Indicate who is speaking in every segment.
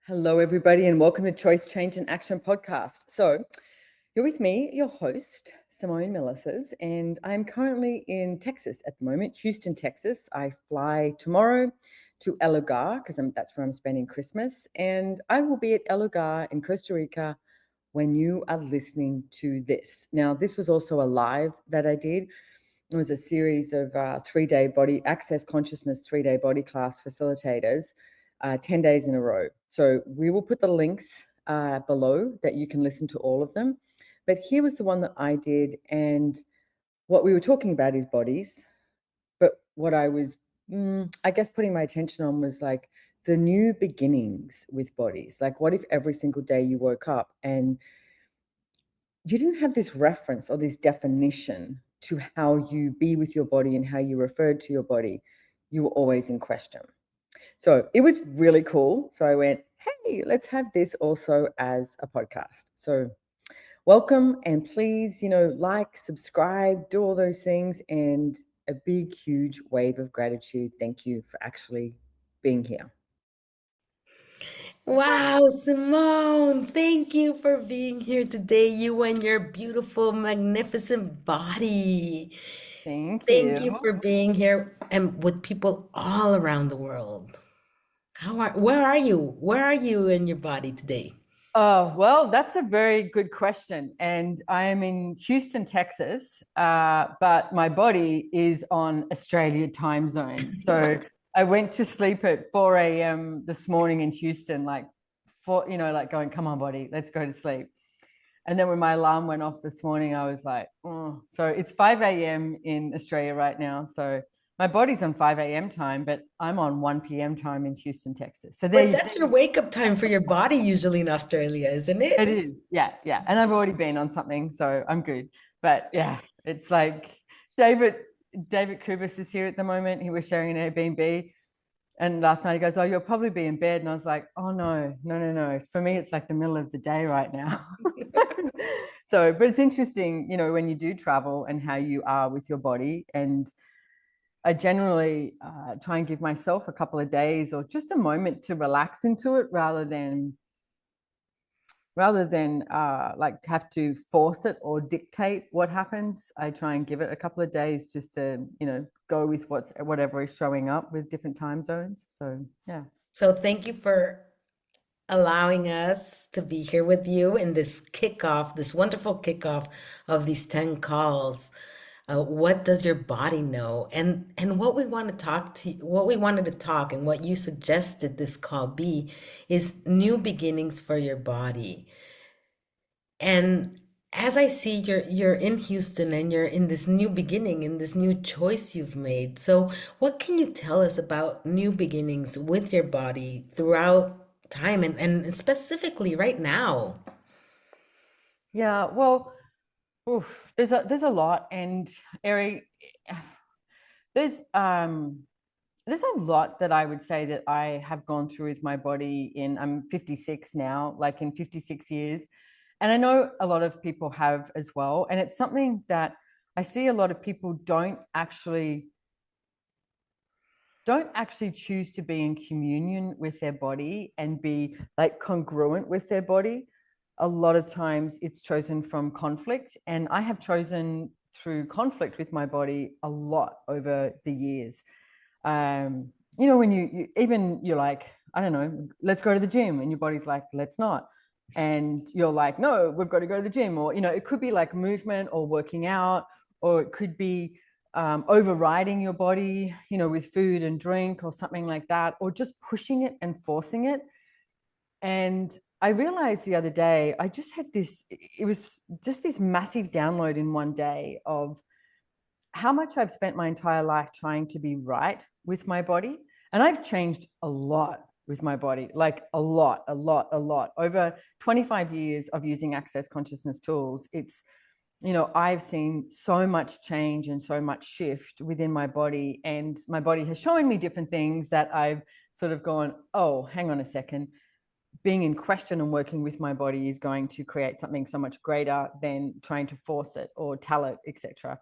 Speaker 1: Hello, everybody, and welcome to Choice, Change, and Action podcast. So, you're with me, your host, Simone Milasas, and I'm currently in Texas at the moment, Houston, Texas. I fly tomorrow to El Lugar because that's where I'm spending Christmas, and I will be at El Lugar in Costa Rica when you are listening to this. Now, this was also a live that I did. It was a series of 3-day body access consciousness, 3-day body class facilitators, 10 days in a row. So we will put the links below that you can listen to all of them. But here was the one that I did. And what we were talking about is bodies. But what I was, I guess, putting my attention on was like the new beginnings with bodies. Like, what if every single day you woke up and you didn't have this reference or this definition to how you be with your body and how you referred to your body? You were always in question. So it was really cool. So I went, hey, let's have this also as a podcast. So welcome, and please, like, subscribe, do all those things, and a big, huge wave of gratitude. Thank you for actually being here.
Speaker 2: Wow, Simone, thank you for being here today, you and your beautiful, magnificent body.
Speaker 1: Thank
Speaker 2: Thank you
Speaker 1: you.
Speaker 2: for being here and with people all around the world. Where are you? Where are you in your body today?
Speaker 1: Oh, well, that's a very good question. And I am in Houston, Texas, but my body is on Australia time zone. So I went to sleep at 4 a.m. this morning in Houston, like going, come on, body, let's go to sleep. And then when my alarm went off this morning, I was like, oh. So it's 5 a.m. in Australia right now. So my body's on 5 a.m. time, but I'm on 1 p.m. time in Houston, Texas. So there
Speaker 2: But
Speaker 1: you
Speaker 2: that's your wake up time for your body usually in Australia, isn't
Speaker 1: It
Speaker 2: it?
Speaker 1: is. Yeah, yeah. And I've already been on something, so I'm good. But yeah, it's like David David Kubis is here at the moment. He was sharing an Airbnb. And last night he goes, oh, you'll probably be in bed. And I was like, oh, no, no, no, no. For me, it's like the middle of the day right now. So, but it's interesting, when you do travel and how you are with your body. And I generally try and give myself a couple of days or just a moment to relax into it rather than like have to force it or dictate what happens. I try and give it a couple of days just to go with whatever is showing up with different time zones. So yeah.
Speaker 2: So thank you for allowing us to be here with you in this kickoff, this wonderful kickoff of these 10 calls. What does your body know? And what we want to talk to what we wanted to talk and what you suggested this call be is new beginnings for your body. And as I see you're in Houston and you're in this new beginning, in this new choice you've made. So what can you tell us about new beginnings with your body throughout time and specifically right now?
Speaker 1: Yeah, well, there's a lot. And Eri, there's um there's a lot that I would say that I have gone through with my body. I'm 56 now, like in 56 years. And I know a lot of people have as well. And it's something that I see a lot of people don't actually choose to be in communion with their body and be like congruent with their body. A lot of times it's chosen from conflict. And I have chosen through conflict with my body a lot over the years. When you're like, I don't know, let's go to the gym, and your body's like, let's not. And you're like, no, we've got to go to the gym. Or, it could be like movement or working out, or it could be overriding your body, with food and drink or something like that, or just pushing it and forcing it. And I realized the other day, I just had it was just this massive download in one day of how much I've spent my entire life trying to be right with my body. And I've changed a lot with my body, like a lot, a lot, a lot. Over 25 years of using access consciousness tools, I've seen so much change and so much shift within my body. And my body has shown me different things that I've sort of gone, oh, hang on a second. Being in question and working with my body is going to create something so much greater than trying to force it or tell it, etc.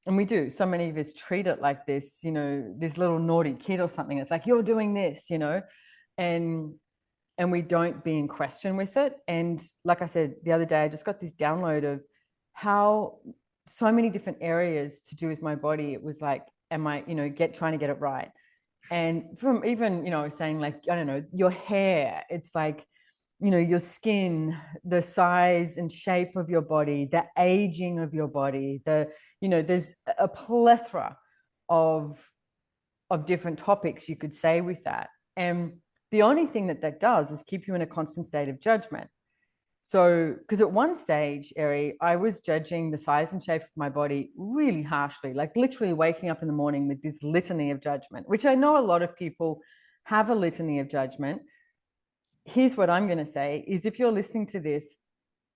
Speaker 1: And we do. So many of us treat it like this little naughty kid or something. It's like, you're doing this. And and we don't be in question with it. And like I said the other day, I just got this download of how so many different areas to do with my body. It was like, am I, trying to get it right? And from even, saying like, I don't know, your hair, it's like, your skin, the size and shape of your body, the aging of your body, there's a plethora of different topics you could say with that. And the only thing that that does is keep you in a constant state of judgment. So, because at one stage, Eri, I was judging the size and shape of my body really harshly, like literally waking up in the morning with this litany of judgment, which I know a lot of people have a litany of judgment. Here's what I'm going to say is, if you're listening to this,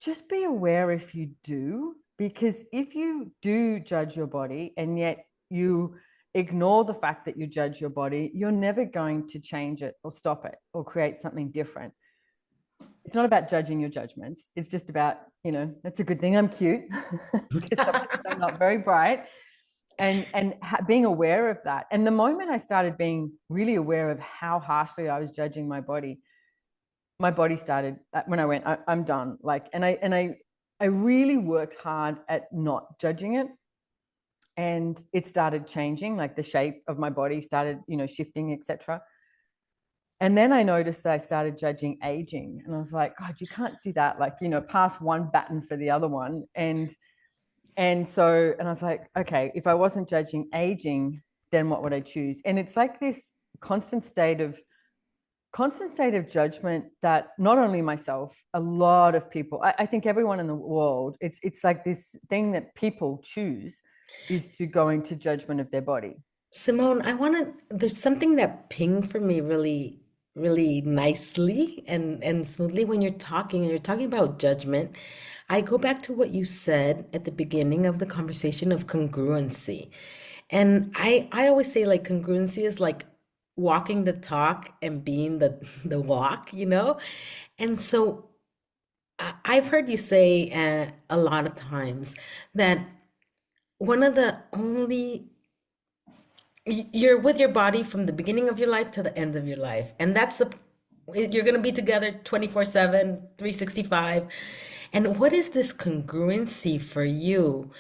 Speaker 1: just be aware if you do, because if you do judge your body and yet you ignore the fact that you judge your body, you're never going to change it or stop it or create something different. It's not about judging your judgments. It's just about, that's a good thing I'm cute because I'm not very bright. And being aware of that. And the moment I started being really aware of how harshly I was judging my body started, when I went, I'm done. Like, and I really worked hard at not judging it. And it started changing, like the shape of my body started, shifting, etc. And then I noticed that I started judging aging, and I was like, God, you can't do that. Like, pass one baton for the other one. And I was like, okay, if I wasn't judging aging, then what would I choose? And it's like this constant state of judgment that not only myself, a lot of people, I think everyone in the world, it's like this thing that people choose is to go into judgment of their body.
Speaker 2: Simone, there's something that pinged for me really, really nicely and smoothly when you're talking about judgment. I go back to what you said at the beginning of the conversation of congruency. And I always say like congruency is like walking the talk and being the walk, you know? And so I've heard you say a lot of times that one of the only you're with your body from the beginning of your life to the end of your life. And you're going to be together 24/7, 365. And what is this congruency for you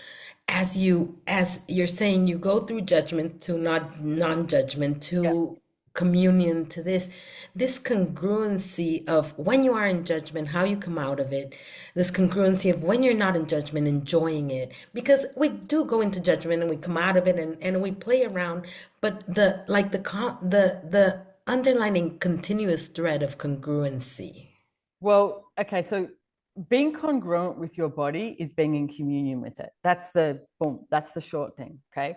Speaker 2: as you're saying you go through judgment to not non-judgment
Speaker 1: Yeah.
Speaker 2: to communion to this congruency of when you are in judgment, how you come out of it, this congruency of when you're not in judgment, enjoying it. Because we do go into judgment and we come out of it and we play around, but the underlining continuous thread of congruency.
Speaker 1: Well, okay, so being congruent with your body is being in communion with it. That's the boom, that's the short thing. Okay.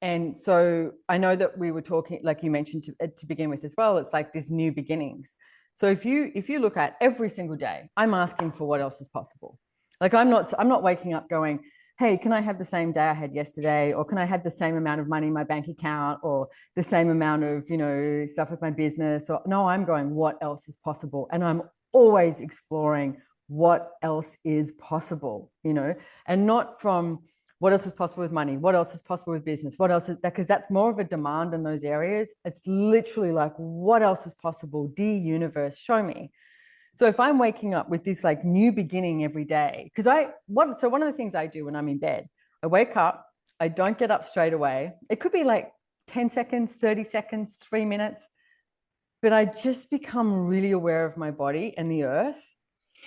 Speaker 1: And so I know that we were talking, like you mentioned to begin with as well, it's like this new beginnings. So if you look at every single day, I'm asking for what else is possible. Like I'm not waking up going, hey, can I have the same day I had yesterday? Or can I have the same amount of money in my bank account, or the same amount of, stuff with my business? Or no, I'm going, what else is possible? And I'm always exploring what else is possible, and not from what else is possible with money, what else is possible with business, what else is that, because that's more of a demand in those areas. It's literally like, what else is possible? D universe, show me. So if I'm waking up with this like new beginning every day, because one of the things I do when I'm in bed, I wake up, I don't get up straight away. It could be like 10 seconds, 30 seconds, 3 minutes, but I just become really aware of my body and the earth,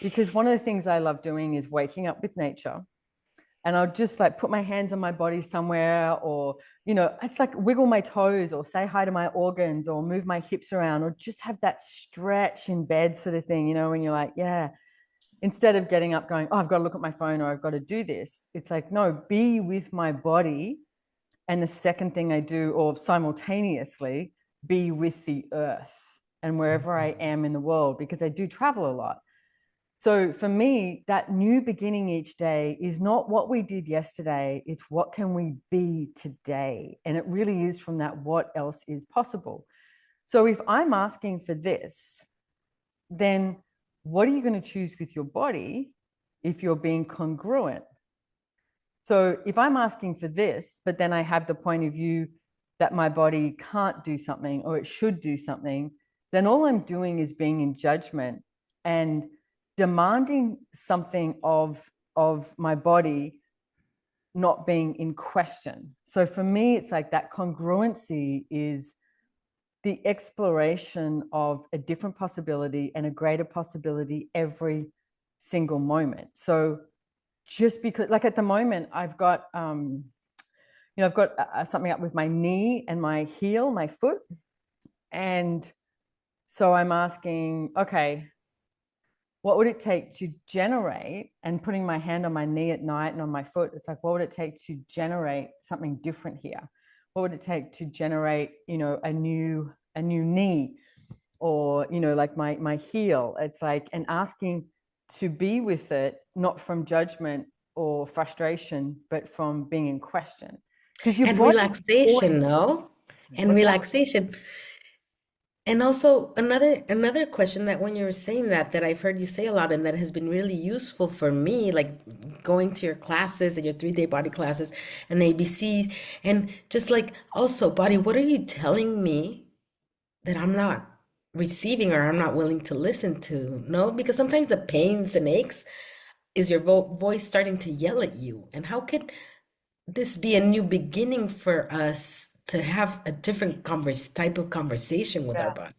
Speaker 1: because one of the things I love doing is waking up with nature. And I'll just like put my hands on my body somewhere, or, it's like wiggle my toes or say hi to my organs or move my hips around, or just have that stretch in bed sort of thing, when you're like, yeah, instead of getting up going, oh, I've got to look at my phone or I've got to do this. It's like, no, be with my body. And the second thing I do, or simultaneously, be with the earth and wherever I am in the world, because I do travel a lot. So for me, that new beginning each day is not what we did yesterday, it's what can we be today? And it really is from that, what else is possible? So if I'm asking for this, then what are you going to choose with your body if you're being congruent? So if I'm asking for this, but then I have the point of view that my body can't do something or it should do something, then all I'm doing is being in judgment and demanding something of my body not being in question. So for me, it's like that congruency is the exploration of a different possibility and a greater possibility every single moment. So just because, like at the moment, I've got, I've got something up with my knee and my heel, my foot. And so I'm asking, okay, what would it take to generate, and putting my hand on my knee at night and on my foot, it's like, what would it take to generate something different here? What would it take to generate, a new knee, or, like my heel? It's like, and asking to be with it, not from judgment or frustration, but from being in question. Because your
Speaker 2: And
Speaker 1: body always,
Speaker 2: relaxation, no? And
Speaker 1: what's that?
Speaker 2: relaxation. And also another question that when you were saying that I've heard you say a lot and that has been really useful for me, like going to your classes and your 3-day body classes and the ABCs, and just like also body, what are you telling me that I'm not receiving or I'm not willing to listen to? No, because sometimes the pains and aches is your voice starting to yell at you. And how could this be a new beginning for us to have a different type of conversation with our
Speaker 1: Yeah.
Speaker 2: body?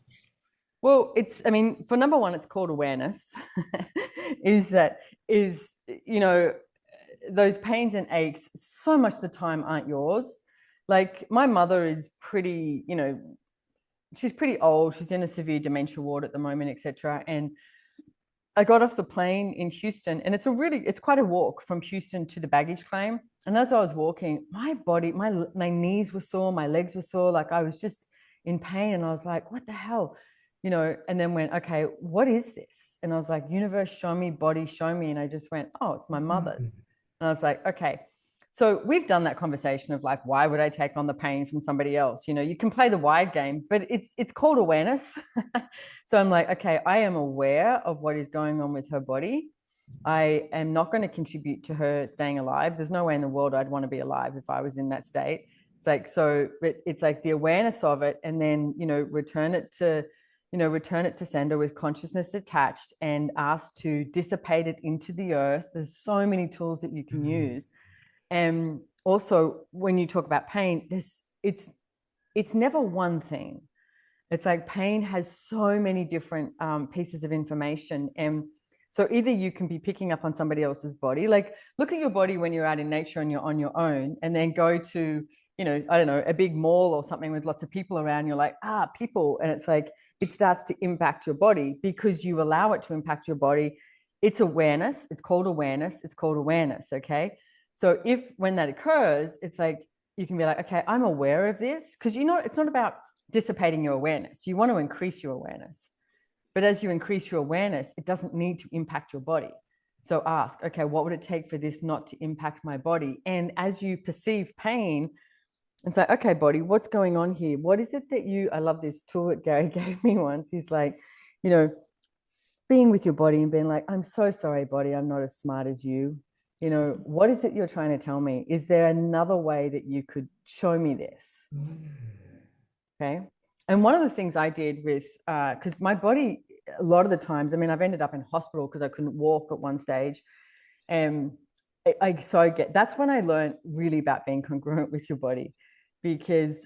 Speaker 1: Well, I mean, for number one, it's called awareness. is that, is, you know, those pains and aches so much of the time aren't yours. Like my mother is pretty, she's pretty old. She's in a severe dementia ward at the moment, etc. And I got off the plane in Houston, and it's quite a walk from Houston to the baggage claim. And as I was walking, my body, my knees were sore, my legs were sore, like I was just in pain. And I was like, what the hell? And then went, okay, what is this? And I was like, universe, show me, body, show me. And I just went, oh, it's my mother's. And I was like, okay. So we've done that conversation of like, why would I take on the pain from somebody else? You can play the why game, but it's called awareness. So I'm like, okay, I am aware of what is going on with her body. I am not going to contribute to her staying alive. There's no way in the world I'd want to be alive if I was in that state. It's like, so it's like the awareness of it, and then, return it to sender with consciousness attached, and ask to dissipate it into the earth. There's so many tools that you can use. And also, when you talk about pain, it's never one thing. It's like pain has so many different pieces of information. And so either you can be picking up on somebody else's body, like look at your body when you're out in nature and you're on your own, and then go to, I don't know, a big mall or something with lots of people around. You're like, people. And it's like, it starts to impact your body because you allow it to impact your body. It's awareness. It's called awareness. It's called awareness. Okay. So when that occurs, it's like, you can be like, okay, I'm aware of this. Because, it's not about dissipating your awareness. You want to increase your awareness. But as you increase your awareness, it doesn't need to impact your body. So ask, okay, what would it take for this not to impact my body? And as you perceive pain, and say, okay, body, what's going on here? What is it that I love this tool that Gary gave me once. He's like, being with your body and being like, I'm so sorry, body, I'm not as smart as you. What is it you're trying to tell me? Is there another way that you could show me this? Okay. And one of the things I did with, because my body, a lot of the times, I mean, I've ended up in hospital because I couldn't walk at one stage. And that's when I learned really about being congruent with your body, because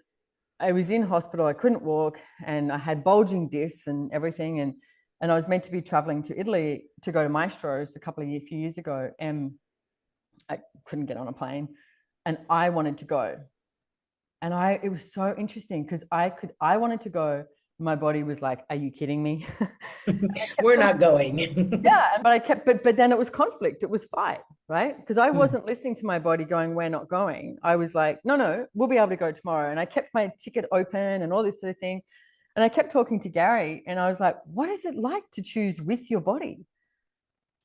Speaker 1: I was in hospital, I couldn't walk, and I had bulging discs and everything. And I was meant to be traveling to Italy to go to Maestro's few years ago. And I couldn't get on a plane, and I wanted to go. And it was so interesting because I wanted to go. My body was like, are you kidding me?
Speaker 2: We're not going.
Speaker 1: Yeah. But then it was conflict. It was fight, right? Because I wasn't listening to my body going, we're not going. I was like, no, we'll be able to go tomorrow. And I kept my ticket open and all this sort of thing. And I kept talking to Gary, and I was like, what is it like to choose with your body?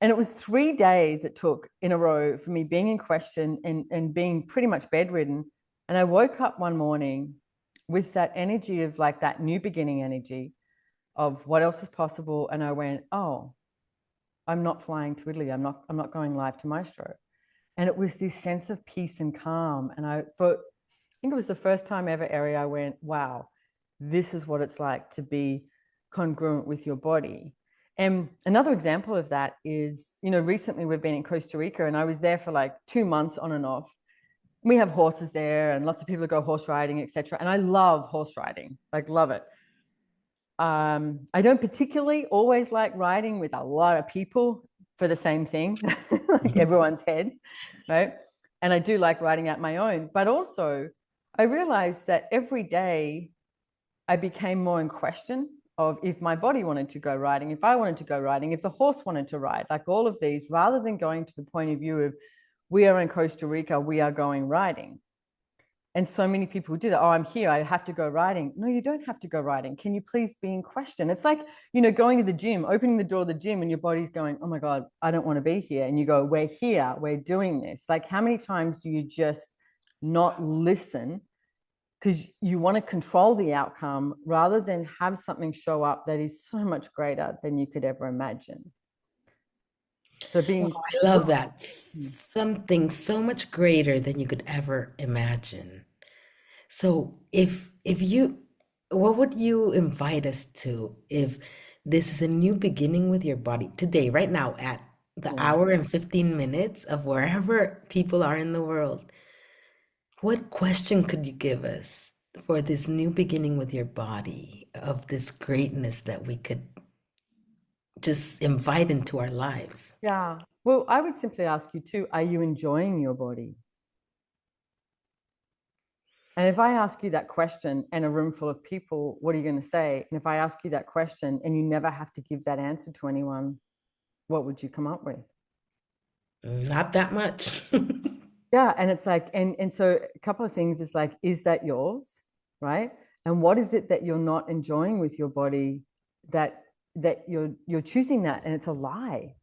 Speaker 1: And it was 3 days it took in a row for me being in question and being pretty much bedridden. And I woke up one morning with that energy of like that new beginning energy of what else is possible. And I went, oh, I'm not flying to Italy. I'm not going live to Maestro. And it was this sense of peace and calm. And I think it was the first time ever, Ari, I went, wow, this is what it's like to be congruent with your body. And another example of that is, recently we've been in Costa Rica, and I was there for like 2 months on and off. We have horses there, and lots of people go horse riding, etc. And I love horse riding, like love it. I don't particularly always like riding with a lot of people for the same thing, like everyone's heads, right? And I do like riding out my own, but also I realized that every day I became more in question of if my body wanted to go riding, if I wanted to go riding, if the horse wanted to ride, like all of these, rather than going to the point of view of we are in Costa Rica, we are going riding. And so many people do that. Oh, I'm here, I have to go riding. No, you don't have to go riding. Can you please be in question? It's like, going to the gym, opening the door of the gym, and your body's going, oh my God, I don't want to be here. And you go, we're here, we're doing this. Like, how many times do you just not listen because you want to control the outcome rather than have something show up that is so much greater than you could ever imagine? So
Speaker 2: Wow,
Speaker 1: being,
Speaker 2: I love that. Something so much greater than you could ever imagine. So if you what would you invite us to if this is a new beginning with your body today, right now, at the
Speaker 1: yeah.
Speaker 2: hour and 15 minutes of wherever people are in the world? What question could you give us for this new beginning with your body of this greatness that we could just invite into our lives?
Speaker 1: Yeah. Well, I would simply ask you too, are you enjoying your body? And if I ask you that question and a room full of people, what are you going to say? And if I ask you that question and you never have to give that answer to anyone, what would you come up with?
Speaker 2: Not that much.
Speaker 1: Yeah. And it's like, and so a couple of things is like, is that yours? Right. And what is it that you're not enjoying with your body that you're choosing that and it's a lie?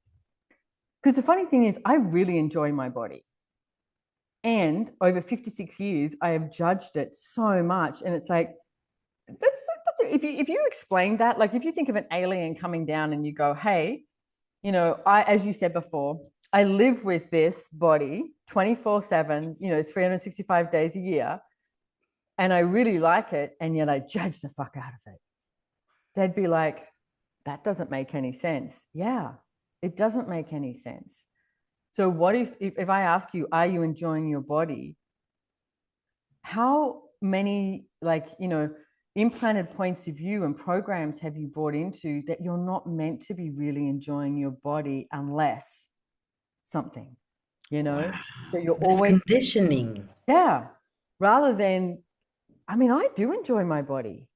Speaker 1: Because the funny thing is, I really enjoy my body. And over 56 years, I have judged it so much. And it's like, if you explain that, like if you think of an alien coming down and you go, hey, as you said before, I live with this body 24/7, 365 days a year, and I really like it, and yet I judge the fuck out of it. They'd be like, that doesn't make any sense. Yeah, it doesn't make any sense. So what if I ask you, are you enjoying your body? How many implanted points of view and programs have you bought into that you're not meant to be really enjoying your body unless something,
Speaker 2: Wow.
Speaker 1: that you're
Speaker 2: This
Speaker 1: always,
Speaker 2: conditioning.
Speaker 1: yeah, rather than, I mean, I do enjoy my body.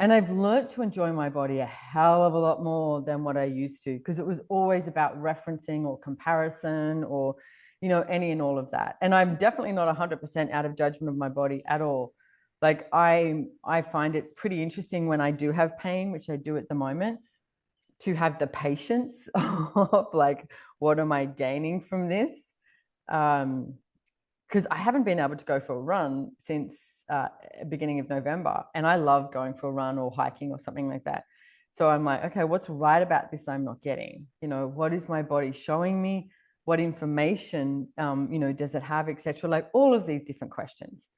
Speaker 1: And I've learned to enjoy my body a hell of a lot more than what I used to, because it was always about referencing or comparison or, any and all of that. And I'm definitely not 100% out of judgment of my body at all. Like I find it pretty interesting when I do have pain, which I do at the moment, to have the patience of like, what am I gaining from this? Because I haven't been able to go for a run since beginning of November, and I love going for a run or hiking or something like that. So I'm like, okay, what's right about this I'm not getting? What is my body showing me? What information, does it have, etc. Like all of these different questions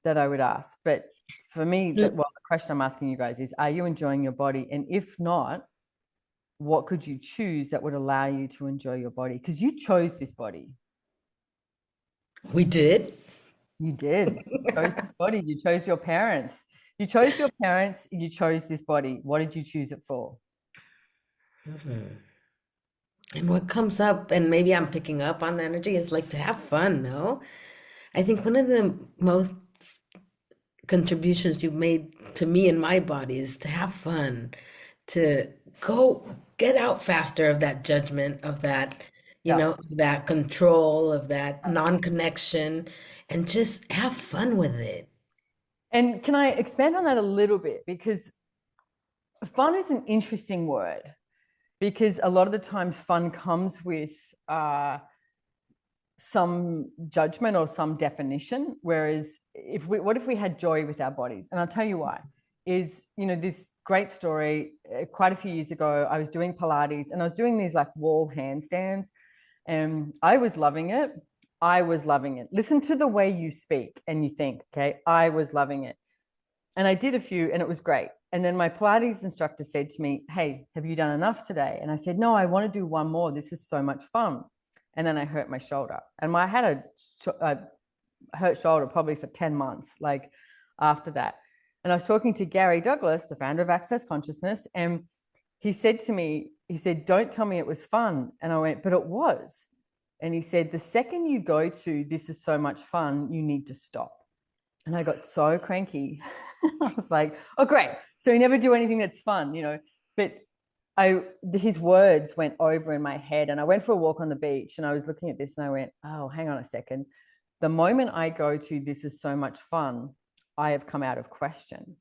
Speaker 1: that I would ask. But for me, the question I'm asking you guys is, are you enjoying your body? And if not, what could you choose that would allow you to enjoy your body? Because you chose this body.
Speaker 2: We did.
Speaker 1: You did. You chose this body. You chose your parents. You chose your parents. You chose this body. What did you choose it for?
Speaker 2: Mhm. And what comes up, and maybe I'm picking up on the energy, is like to have fun, no? I think one of the most contributions you've made to me and my body is to have fun, to go get out faster of that judgment, of that,
Speaker 1: Yeah.
Speaker 2: that control, of that non-connection, and just have fun with it.
Speaker 1: And can I expand on that a little bit? Because fun is an interesting word, because a lot of the times fun comes with some judgment or some definition. Whereas what if we had joy with our bodies? And I'll tell you why. Is this great story? Quite a few years ago, I was doing Pilates and I was doing these like wall handstands, and I was loving it. I was loving it. Listen to the way you speak and you think. Okay, I was loving it, and I did a few, and it was great. And then my Pilates instructor said to me, hey, have you done enough today? And I said, no, I want to do one more. This is so much fun. And then I hurt my shoulder. And I had a hurt shoulder probably for 10 months, like after that. And I was talking to Gary Douglas, the founder of Access Consciousness, and he said to me, he said, don't tell me it was fun. And I went, but it was. And he said, the second you go to, this is so much fun, you need to stop. And I got so cranky. I was like, oh, great. So you never do anything that's fun, you know. But his words went over in my head, and I went for a walk on the beach, and I was looking at this and I went, oh, hang on a second. The moment I go to, this is so much fun, I have come out of question.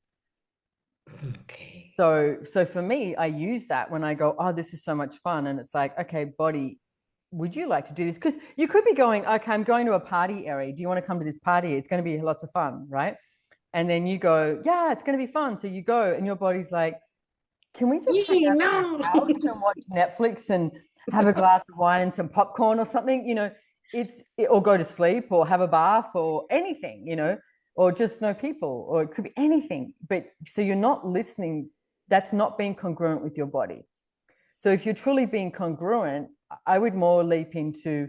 Speaker 2: Okay.
Speaker 1: So for me, I use that when I go, oh, this is so much fun. And it's like, okay, body, would you like to do this? Because you could be going, okay, I'm going to a party area. Do you want to come to this party? It's going to be lots of fun, right? And then you go, yeah, it's going to be fun. So you go and your body's like, can we just hang out on
Speaker 2: No.
Speaker 1: the couch and watch Netflix and have a glass of wine and some popcorn or something? You know, or go to sleep or have a bath or anything, you know, or just know people, or it could be anything. But so you're not listening. That's not being congruent with your body. So if you're truly being congruent, I would more leap into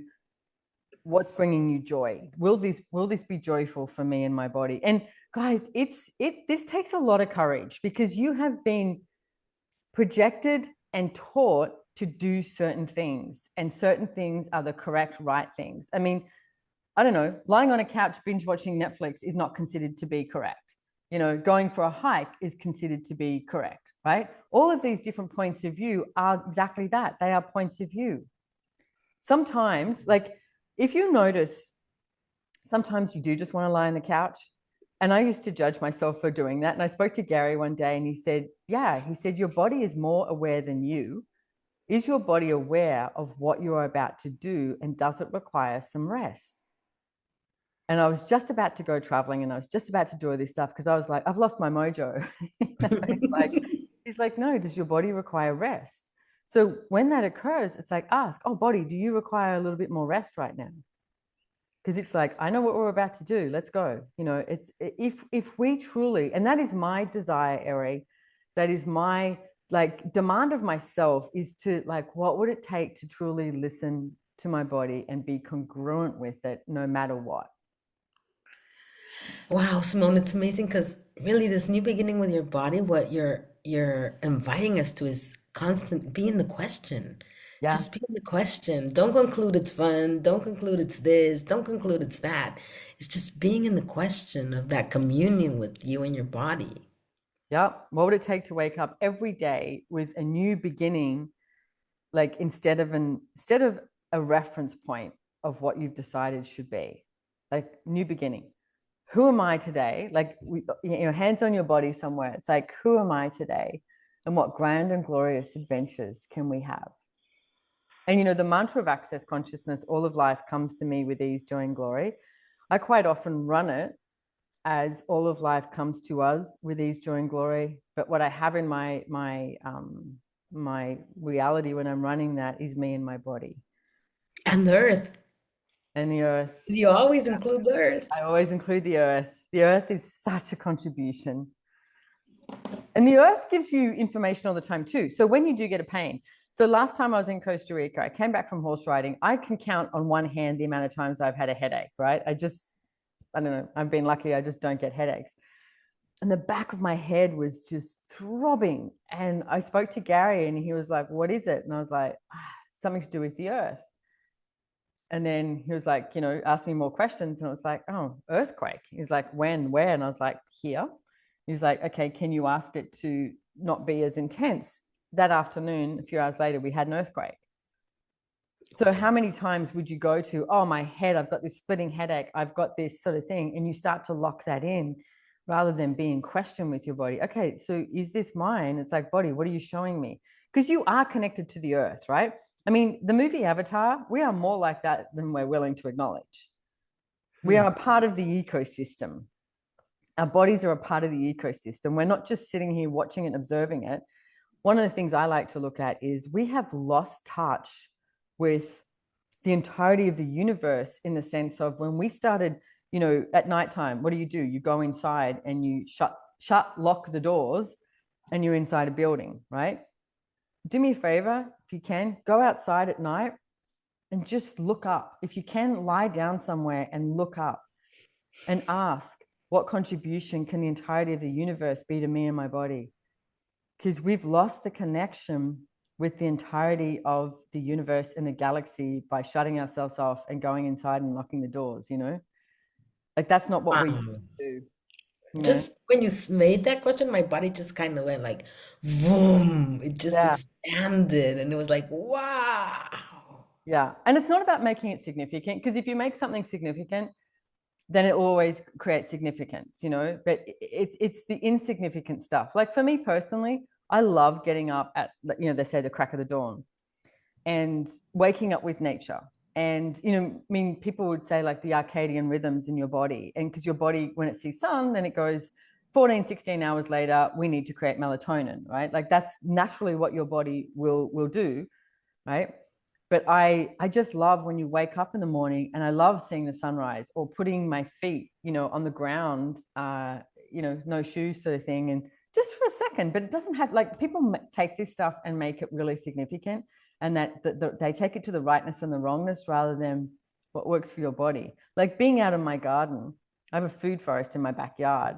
Speaker 1: what's bringing you joy. Will this be joyful for me and my body? And guys, this takes a lot of courage, because you have been projected and taught to do certain things, and certain things are the correct, right things. I mean, I don't know, lying on a couch binge watching Netflix is not considered to be correct. You know, going for a hike is considered to be correct, right? All of these different points of view are exactly that. They are points of view. Sometimes, like, if you notice, sometimes you do just want to lie on the couch. And I used to judge myself for doing that. And I spoke to Gary one day and he said, yeah, he said, your body is more aware than you. Is your body aware of what you are about to do? And does it require some rest? And I was just about to go traveling and I was just about to do all this stuff because I was like, I've lost my mojo. He's like, no, does your body require rest? So when that occurs, it's like, ask, oh, body, do you require a little bit more rest right now? Because it's like, I know what we're about to do. Let's go. You know, it's if we truly, and that is my desire, Eri, that is my like demand of myself, is to like, what would it take to truly listen to my body and be congruent with it no matter what?
Speaker 2: Wow, Simone, it's amazing because really this new beginning with your body, what you're inviting us to is constant be in the question.
Speaker 1: Yeah.
Speaker 2: Just be in the question. Don't conclude it's fun. Don't conclude it's this. Don't conclude it's that. It's just being in the question of that communion with you and your body.
Speaker 1: Yeah. What would it take to wake up every day with a new beginning, like instead of a reference point of what you've decided should be, like new beginning. Who am I today? Like, hands on your body somewhere. It's like, who am I today? And what grand and glorious adventures can we have? And, the mantra of access consciousness, all of life comes to me with ease, joy, and glory. I quite often run it as all of life comes to us with ease, joy, and glory. But what I have in my reality when I'm running that is me and my body
Speaker 2: And the earth.
Speaker 1: and the earth.
Speaker 2: You always include the earth.
Speaker 1: I always include the earth. The earth is such a contribution. And the earth gives you information all the time too. So when you do get a pain, so last time I was in Costa Rica, I came back from horse riding. I can count on one hand the amount of times I've had a headache, right? I don't know, I've been lucky. I just don't get headaches. And the back of my head was just throbbing. And I spoke to Gary and he was like, what is it? And I was like, something to do with the earth. And then he was like, ask me more questions. And I was like, oh, earthquake. He's like, when, where? And I was like, here. He was like, okay, can you ask it to not be as intense? That afternoon, a few hours later, we had an earthquake. So how many times would you go to, oh, my head, I've got this splitting headache, I've got this sort of thing, and you start to lock that in rather than be in question with your body. Okay, so is this mine? It's like, body, what are you showing me? Because you are connected to the earth, right? I mean, the movie Avatar, we are more like that than we're willing to acknowledge. We are a part of the ecosystem. Our bodies are a part of the ecosystem. We're not just sitting here watching and observing it. One of the things I like to look at is we have lost touch with the entirety of the universe, in the sense of when we started, at nighttime, what do? You go inside and you lock the doors, and you're inside a building, right? Do me a favor, if you can, go outside at night and just look up. If you can, lie down somewhere and look up and ask, what contribution can the entirety of the universe be to me and my body? Because we've lost the connection with the entirety of the universe and the galaxy by shutting ourselves off and going inside and locking the doors, you know? Like that's not what we
Speaker 2: Wow.
Speaker 1: do, you know?
Speaker 2: Just when you made that question, my body just kind of went like, boom. It just
Speaker 1: Yeah.
Speaker 2: expanded, and it was like, wow.
Speaker 1: Yeah. And it's not about making it significant, because if you make something significant, then it always creates significance, you know. But it's the insignificant stuff. Like for me personally, I love getting up at, you know, they say the crack of the dawn and waking up with nature. And, you know, I mean, people would say like the circadian rhythms in your body. And because your body, when it sees sun, then it goes 14, 16 hours later, we need to create melatonin, right? Like that's naturally what your body will do, right? But I just love when you wake up in the morning, and I love seeing the sunrise or putting my feet, you know, on the ground, you know, no shoes sort of thing, and just for a second. But it doesn't have, like, people take this stuff and make it really significant, and that they take it to the rightness and the wrongness rather than what works for your body. Like being out in my garden, I have a food forest in my backyard.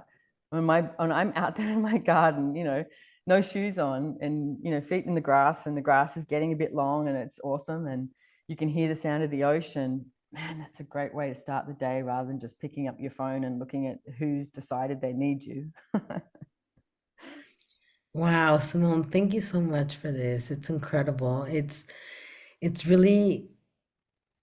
Speaker 1: When I'm out there in my garden, you know, no shoes on and, you know, feet in the grass, and the grass is getting a bit long and it's awesome, and you can hear the sound of the ocean. Man, that's a great way to start the day rather than just picking up your phone and looking at who's decided they need you.
Speaker 2: Wow, Simone, thank you so much for this. It's incredible. It's really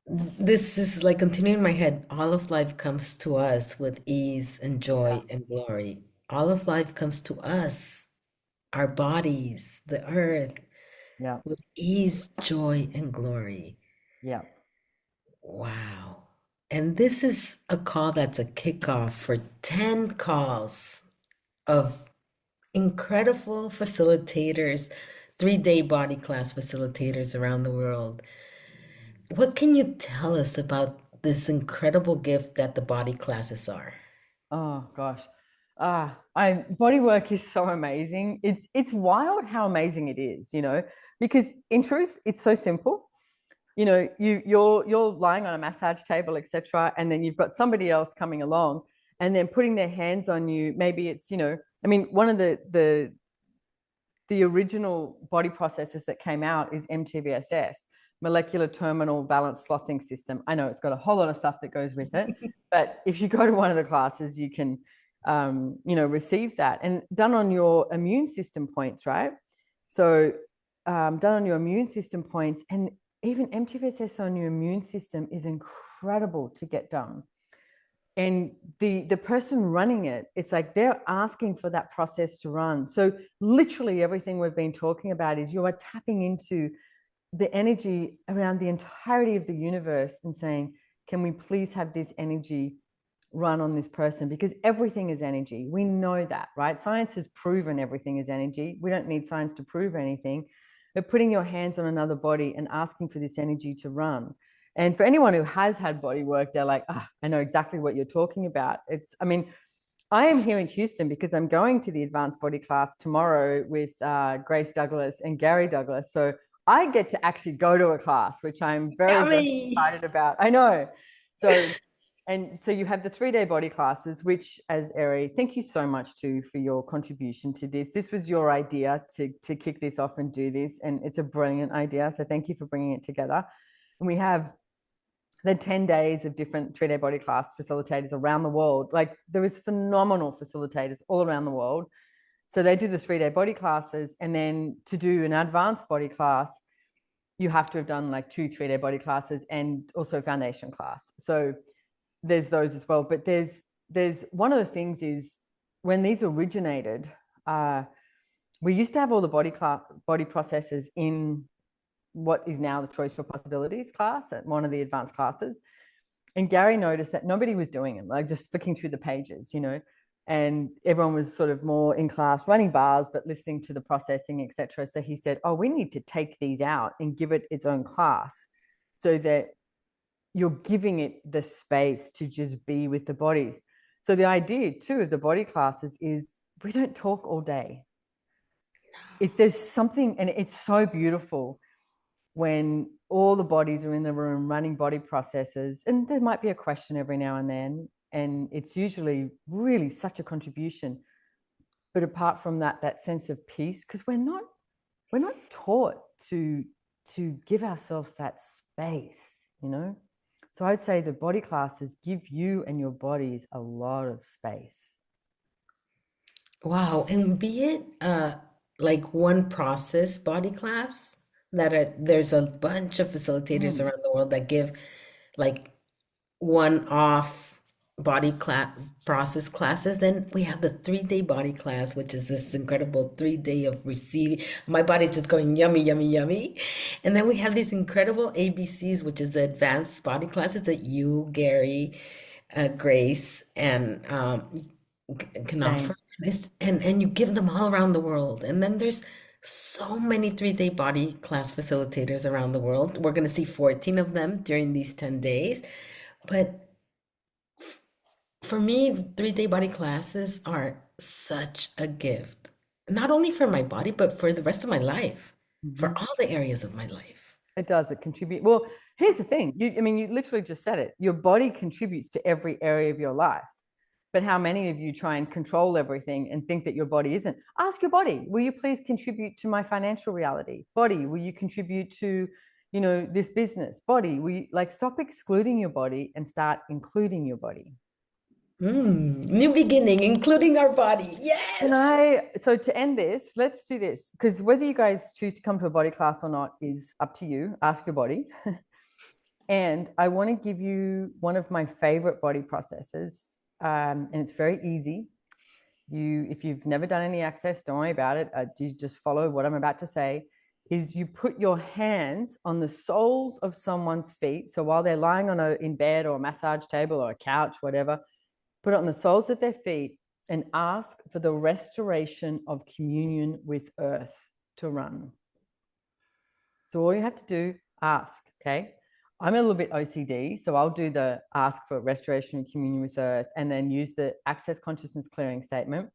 Speaker 2: this is like continuing in my head. All of life comes to us with ease and joy and glory. All of life comes to us, our bodies, the earth,
Speaker 1: Yeah,
Speaker 2: with ease, joy, and glory.
Speaker 1: yeah.
Speaker 2: Wow. And this is a call that's a kickoff for 10 calls of incredible facilitators, 3-day body class facilitators around the world. What can you tell us about this incredible gift that the body classes are?
Speaker 1: Oh gosh. I body work is so amazing. It's wild how amazing it is, you know, because in truth, it's so simple. You know, you're lying on a massage table, etc., and then you've got somebody else coming along and then putting their hands on you. Maybe it's, you know, I mean, one of the original body processes that came out is MTVSS, molecular terminal valence slothing system. I know it's got a whole lot of stuff that goes with it, but if you go to one of the classes, you can, you know, receive that, and done on your immune system points, right? So done on your immune system points, and even MTVSS on your immune system is incredible to get done. And the person running it, it's like they're asking for that process to run. So literally everything we've been talking about is you are tapping into the energy around the entirety of the universe and saying, can we please have this energy run on this person? Because everything is energy. We know that, right? Science has proven everything is energy. We don't need science to prove anything. But putting your hands on another body and asking for this energy to run. And for anyone who has had body work, they're like, ah, I know exactly what you're talking about. I mean, I am here in Houston because I'm going to the advanced body class tomorrow with Grace Douglas and Gary Douglas. So I get to actually go to a class, which I'm very, very
Speaker 2: Yummy!
Speaker 1: excited about. I know. So, and so you have the 3-day body classes, which, as Eri, thank you so much too for your contribution to this. This was your idea to kick this off and do this, and it's a brilliant idea. So thank you for bringing it together. And we have the 10 days of different 3-day body class facilitators around the world. Like there is phenomenal facilitators all around the world. So they do the 3-day body classes, and then to do an advanced body class, you have to have done like 2 3-day body classes and also foundation class. So there's those as well. But there's one of the things is when these originated, we used to have all the body processes in what is now the Choice for Possibilities class at one of the advanced classes. And Gary noticed that nobody was doing them, like just flicking through the pages, you know, and everyone was sort of more in class running bars, but listening to the processing, etc. So he said, oh, we need to take these out and give it its own class so that you're giving it the space to just be with the bodies. So the idea too of the body classes is we don't talk all day. There's something, and it's so beautiful when all the bodies are in the room running body processes, and there might be a question every now and then, and it's usually really such a contribution. But apart from that, that sense of peace, because we're not taught to give ourselves that space, you know. So I'd say the body classes give you and your bodies a lot of space.
Speaker 2: Wow. And be it like one process body class that there's a bunch of facilitators
Speaker 1: Mm,
Speaker 2: around the world that give like one-off body class process classes. Then we have the 3-day body class, which is this incredible 3 day of receiving. My body's just going yummy, yummy, yummy. And then we have these incredible ABCs, which is the advanced body classes that you, Gary, Grace, and can
Speaker 1: same.
Speaker 2: offer. And you give them all around the world. And then there's so many 3-day body class facilitators around the world. We're going to see 14 of them during these 10 days. But for me, 3-day body classes are such a gift, not only for my body, but for the rest of my life, for
Speaker 1: Mhm.
Speaker 2: all the areas of my life.
Speaker 1: It does. It contribute. Well, here's the thing. I mean, you literally just said it. Your body contributes to every area of your life. But how many of you try and control everything and think that your body isn't? Ask your body, will you please contribute to my financial reality? Body, will you contribute to, this business? Body, will you like stop excluding your body and start including your body?
Speaker 2: New beginning, including our body. Yes.
Speaker 1: So to end this, let's do this because whether you guys choose to come to a body class or not is up to you. Ask your body. And I want to give you one of my favorite body processes. And it's very easy. If you've never done any access, don't worry about it. You just follow what I'm about to say. Is you put your hands on the soles of someone's feet. So while they're lying in bed or a massage table or a couch, whatever, put it on the soles of their feet and ask for the restoration of communion with earth to run. So all you have to do, ask, okay? I'm a little bit OCD, so I'll do the ask for restoration and communion with earth and then use the access consciousness clearing statement.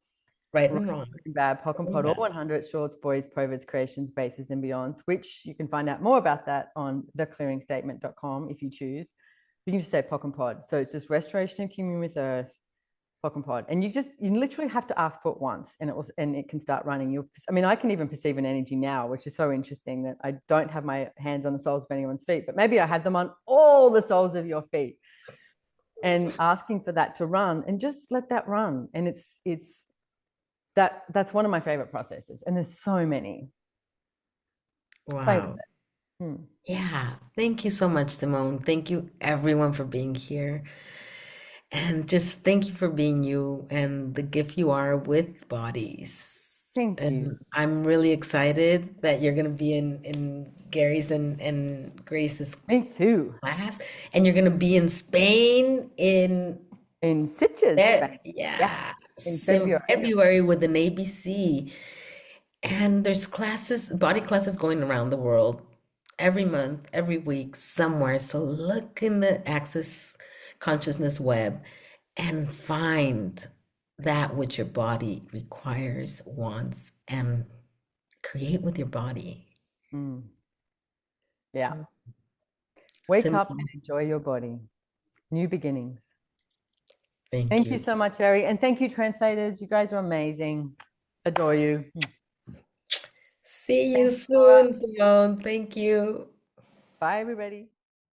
Speaker 2: Right
Speaker 1: Right,
Speaker 2: and wrong.
Speaker 1: bad, POC and
Speaker 2: Good and
Speaker 1: POD, all
Speaker 2: bad.
Speaker 1: 100 shorts, boys, provids, creations, bases, and beyonds, which you can find out more about that on theclearingstatement.com if you choose. You can just say POC and POD. So it's just restoration and communion with earth, POC and POD. And you literally have to ask for it once and it can start running. I mean, I can even perceive an energy now, which is so interesting that I don't have my hands on the soles of anyone's feet, but maybe I had them on all the soles of your feet and asking for that to run and just let that run. And that's one of my favorite processes. And there's so many. Play with
Speaker 2: Wow.
Speaker 1: it. Hmm.
Speaker 2: Yeah. Thank you so much, Simone. Thank you, everyone, for being here. And just thank you for being you and the gift you are with bodies.
Speaker 1: Thank you.
Speaker 2: And I'm really excited that you're going to be in Gary's and Grace's
Speaker 1: Me too.
Speaker 2: class. And you're going to be in Spain in
Speaker 1: In Sitges, Spain. Yes,
Speaker 2: Yeah,
Speaker 1: in
Speaker 2: in
Speaker 1: February.
Speaker 2: February with an ABC. And there's classes, body classes going around the world every month, every week, somewhere. So look in the Access Consciousness web and find that which your body requires, wants, and create with your body.
Speaker 1: Mm. Yeah. Wake up and
Speaker 2: Simple.
Speaker 1: enjoy your body. New beginnings.
Speaker 2: Thank
Speaker 1: Thank you
Speaker 2: you.
Speaker 1: so much, Ari. And thank you, translators. You guys are amazing. Adore you.
Speaker 2: See you
Speaker 1: Thanks, Laura.
Speaker 2: soon, Simone. Thank you.
Speaker 1: Bye, everybody.